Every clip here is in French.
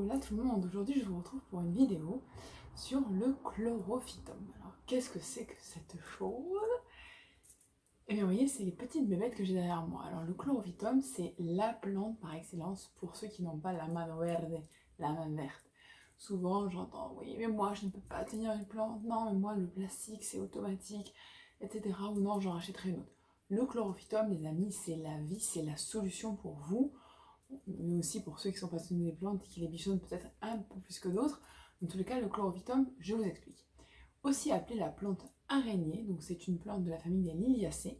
Hola tout le monde, aujourd'hui je vous retrouve pour une vidéo sur le chlorophytum. Alors qu'est-ce que c'est que cette chose? Eh bien vous voyez, c'est les petites bébêtes que j'ai derrière moi. Alors le chlorophytum, c'est la plante par excellence pour ceux qui n'ont pas la mano verde, la main verte. Souvent j'entends, oui mais moi je ne peux pas tenir une plante, non mais moi le plastique c'est automatique, etc. Ou non j'en rachèterai une autre. Le chlorophytum les amis, c'est la vie, c'est la solution pour vous, mais aussi pour ceux qui sont passionnés des plantes et qui les bichonnent peut-être un peu plus que d'autres. Dans tous les cas, le chlorophytum, je vous explique. Aussi appelée la plante araignée, donc c'est une plante de la famille des Liliacées,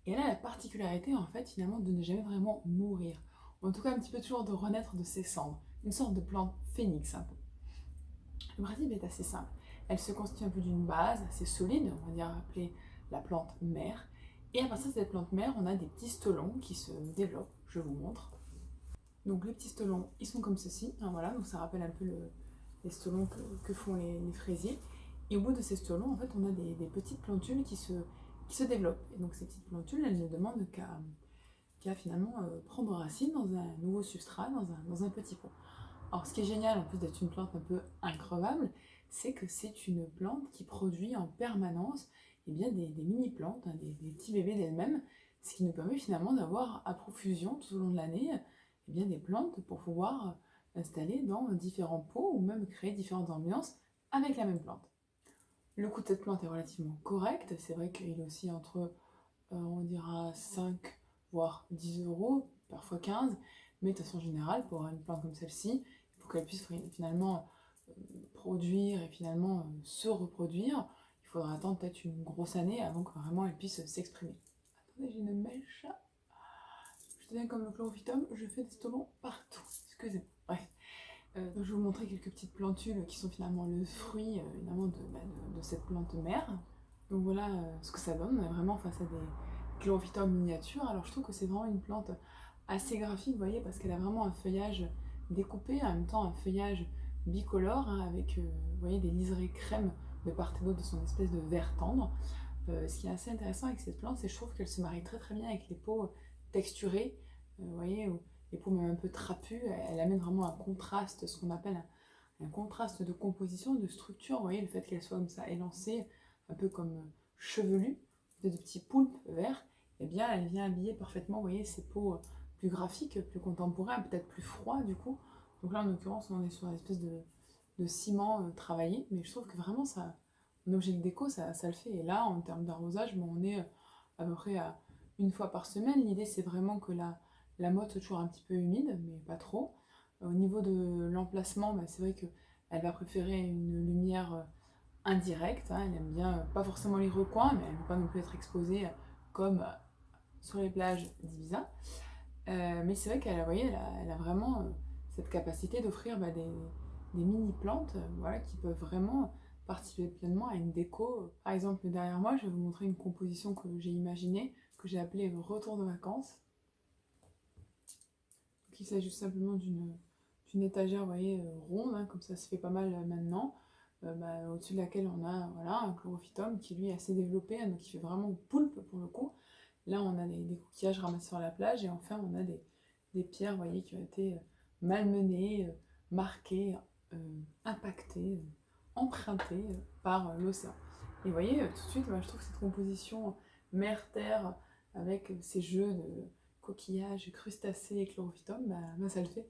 et elle a la particularité en fait finalement de ne jamais vraiment mourir, ou en tout cas un petit peu toujours de renaître de ses cendres, une sorte de plante phénix un peu. Le principe est assez simple, elle se constitue un peu d'une base assez solide, on va dire appelée la plante mère, et à partir de cette plante mère, on a des petits stolons qui se développent, je vous montre. Donc les petits stolons, ils sont comme ceci, hein, voilà, donc ça rappelle un peu les stolons que font les fraisiers. Et au bout de ces stolons, en fait, on a des petites plantules qui se développent. Et donc ces petites plantules, elles ne demandent qu'à finalement prendre racine dans un nouveau substrat, dans un petit pot. Alors ce qui est génial, en plus d'être une plante un peu increvable, c'est que c'est une plante qui produit en permanence eh bien, des mini-plantes, hein, des petits bébés d'elle-même, ce qui nous permet finalement d'avoir à profusion tout au long de l'année eh bien, des plantes pour pouvoir installer dans différents pots ou même créer différentes ambiances avec la même plante. Le coût de cette plante est relativement correct, c'est vrai qu'il est aussi entre, on dira 5 voire 10 euros, parfois 15, mais de façon générale, pour une plante comme celle-ci, pour qu'elle puisse finalement produire et finalement se reproduire, il faudra attendre peut-être une grosse année avant que vraiment elle puisse s'exprimer. Attendez, j'ai une mèche. Je deviens comme le chlorophytum, je fais des stolons partout. Excusez-moi. Bref. Donc je vais vous montrer quelques petites plantules qui sont finalement le fruit évidemment de cette plante mère. Donc voilà ce que ça donne. On est vraiment face à des chlorophytum miniatures. Alors je trouve que c'est vraiment une plante assez graphique, vous voyez, parce qu'elle a vraiment un feuillage découpé, en même temps un feuillage bicolore, hein, avec vous voyez, des liserés crème de part et d'autre de son espèce de vert tendre. Ce qui est assez intéressant avec cette plante, c'est que je trouve qu'elle se marie très très bien avec les peaux texturées, vous voyez, les peaux même un peu trapues, elle amène vraiment un contraste, ce qu'on appelle un contraste de composition, de structure, vous voyez, le fait qu'elle soit comme ça élancée, un peu comme chevelue, de petits poulpes verts, eh bien elle vient habiller parfaitement, vous voyez, ces peaux plus graphiques, plus contemporains, peut-être plus froids du coup. Donc là en l'occurrence on est sur une espèce de ciment travaillé, mais je trouve que vraiment ça, en objet de déco, ça le fait. Et là, en termes d'arrosage, bon, on est à peu près à une fois par semaine. L'idée, c'est vraiment que la motte soit toujours un petit peu humide, mais pas trop. Au niveau de l'emplacement, bah, c'est vrai qu'elle va préférer une lumière indirecte, hein. Elle aime bien, pas forcément les recoins, mais elle ne veut pas non plus être exposée comme sur les plages d'Ibiza. Mais c'est vrai qu'elle voyez, elle a vraiment cette capacité d'offrir bah, des mini-plantes voilà, qui peuvent vraiment participer pleinement à une déco. Par exemple, derrière moi, je vais vous montrer une composition que j'ai imaginée, que j'ai appelée Retour de vacances. Donc, il s'agit simplement d'une étagère, vous voyez, ronde, hein, comme ça se fait pas mal maintenant, bah, au-dessus de laquelle on a voilà, un chlorophytum qui lui est assez développé, hein, donc qui fait vraiment poulpe pour le coup. Là, on a des coquillages ramassés sur la plage, et enfin, on a des pierres, vous voyez, qui ont été malmenées, marquées, impactées, empruntées par l'océan. Et vous voyez, tout de suite, moi, je trouve que cette composition mer-terre, avec ces jeux de coquillages, crustacés et chlorophytum, bah, ça le fait.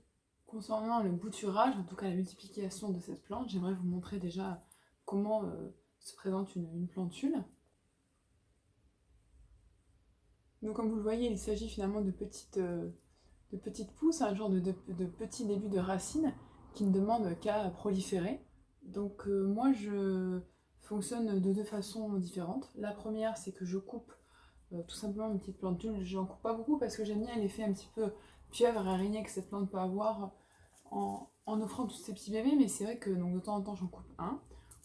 Concernant le bouturage, en tout cas la multiplication de cette plante, j'aimerais vous montrer déjà comment se présente une plantule. Donc comme vous le voyez, il s'agit finalement de petites pousses, un genre de petits débuts de racines qui ne demandent qu'à proliférer. Donc moi je fonctionne de deux façons différentes. La première, c'est que je coupe tout simplement une petite plantule. J'en coupe pas beaucoup parce que j'aime bien l'effet un petit peu pieuvre et araignée que cette plante peut avoir en offrant tous ces petits bébés, mais c'est vrai que donc, de temps en temps j'en coupe un.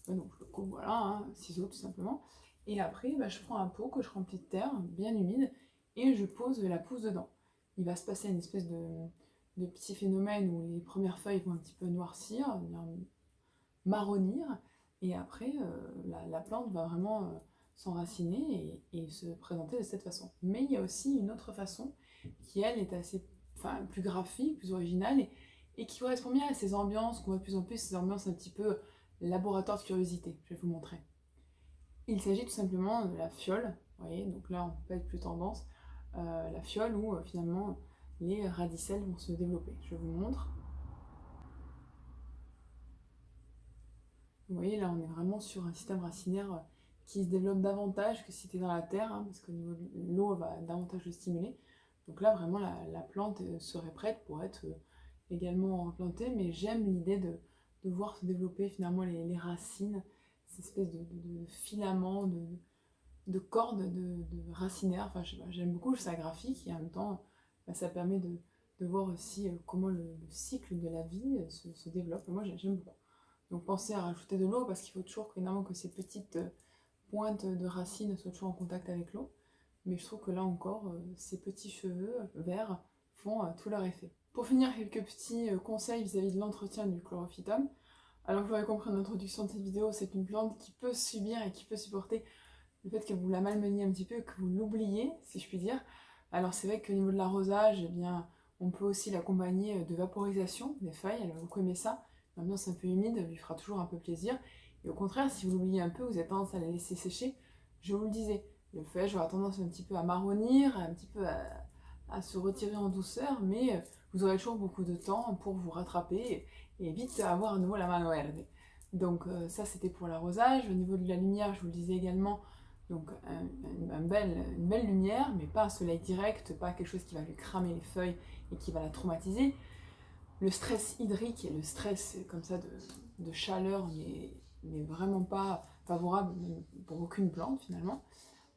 Donc je le coupe, voilà, hein, ciseaux tout simplement. Et après, bah, je prends un pot que je remplis de terre, bien humide, et je pose la pousse dedans. Il va se passer une espèce de petit phénomène où les premières feuilles vont un petit peu noircir, marronir, et après la plante va vraiment s'enraciner et se présenter de cette façon. Mais il y a aussi une autre façon qui, elle, est assez, enfin, plus graphique, plus originale, et qui correspond bien à ces ambiances qu'on voit de plus en plus, ces ambiances un petit peu laboratoire de curiosité. Je vais vous montrer. Il s'agit tout simplement de la fiole, vous voyez, donc là on peut pas être plus tendance, la fiole où finalement les radicelles vont se développer. Je vous montre. Vous voyez, là on est vraiment sur un système racinaire qui se développe davantage que si c'était dans la terre, hein, parce qu'au niveau de l'eau va davantage le stimuler. Donc là vraiment la plante serait prête pour être également replantée, mais j'aime l'idée de voir se développer finalement les racines, cette espèce de filaments, de cordes de racinaires. Enfin je sais pas, j'aime beaucoup ça graphique et en même temps ça permet de voir aussi comment le cycle de la vie se développe. Et moi j'aime beaucoup. Donc pensez à rajouter de l'eau parce qu'il faut toujours évidemment que ces petites pointes de racines soient toujours en contact avec l'eau. Mais je trouve que là encore, ces petits cheveux verts font tout leur effet. Pour finir, quelques petits conseils vis-à-vis de l'entretien du chlorophytum. Alors vous l'aurez compris en introduction de cette vidéo, c'est une plante qui peut subir et qui peut supporter le fait que vous la malmeniez un petit peu, que vous l'oubliez, si je puis dire. Alors c'est vrai qu'au niveau de l'arrosage, eh bien, on peut aussi l'accompagner de vaporisation des feuilles, elle va beaucoup aimer ça. L'ambiance un peu humide lui fera toujours un peu plaisir. Et au contraire, si vous l'oubliez un peu, vous avez tendance à la laisser sécher. Je vous le disais, le feuillage aura tendance un petit peu à marronir, un petit peu à se retirer en douceur, mais vous aurez toujours beaucoup de temps pour vous rattraper et vite avoir à nouveau la mano verde. Donc ça c'était pour l'arrosage. Au niveau de la lumière, je vous le disais également, donc une belle lumière, mais pas un soleil direct, pas quelque chose qui va lui cramer les feuilles et qui va la traumatiser. Le stress hydrique et le stress comme ça de chaleur n'est vraiment pas favorable pour aucune plante finalement.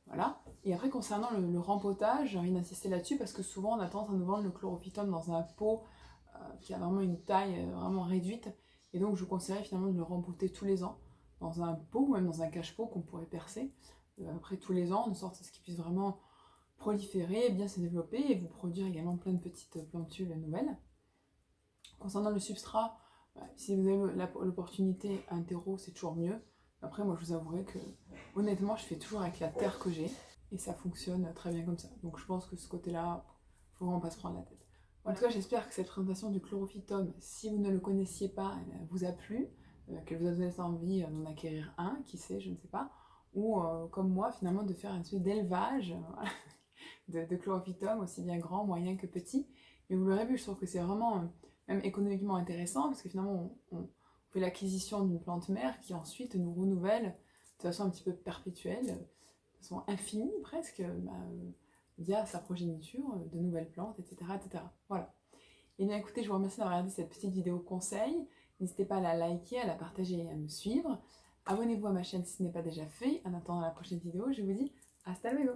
Voilà. Et après concernant le rempotage, j'ai envie d'insister là-dessus parce que souvent on a tendance à nous vendre le chlorophytum dans un pot qui a vraiment une taille vraiment réduite. Et donc je vous conseillerais finalement de le rempoter tous les ans dans un pot ou même dans un cache-pot qu'on pourrait percer après tous les ans, de sorte à ce qu'il puisse vraiment proliférer, bien se développer et vous produire également plein de petites plantules nouvelles. Concernant le substrat, si vous avez l'opportunité à un terreau, c'est toujours mieux. Après, moi, je vous avouerai que, honnêtement, je fais toujours avec la terre que j'ai. Et ça fonctionne très bien comme ça. Donc, je pense que ce côté-là, il ne faut vraiment pas se prendre la tête. En tout cas, j'espère que cette présentation du chlorophytum, si vous ne le connaissiez pas, vous a plu, qu'elle vous a donné envie d'en acquérir un, qui sait, je ne sais pas. Ou, comme moi, finalement, de faire une espèce d'élevage de chlorophytum, aussi bien grand, moyen que petit. Mais vous l'aurez vu, je trouve que c'est vraiment... même économiquement intéressant, parce que finalement on fait l'acquisition d'une plante mère qui ensuite nous renouvelle de façon un petit peu perpétuelle, de façon infinie presque, via sa progéniture, de nouvelles plantes, etc. etc. Voilà. Et bien écoutez, je vous remercie d'avoir regardé cette petite vidéo conseil. N'hésitez pas à la liker, à la partager et à me suivre. Abonnez-vous à ma chaîne si ce n'est pas déjà fait. En attendant la prochaine vidéo, je vous dis hasta luego.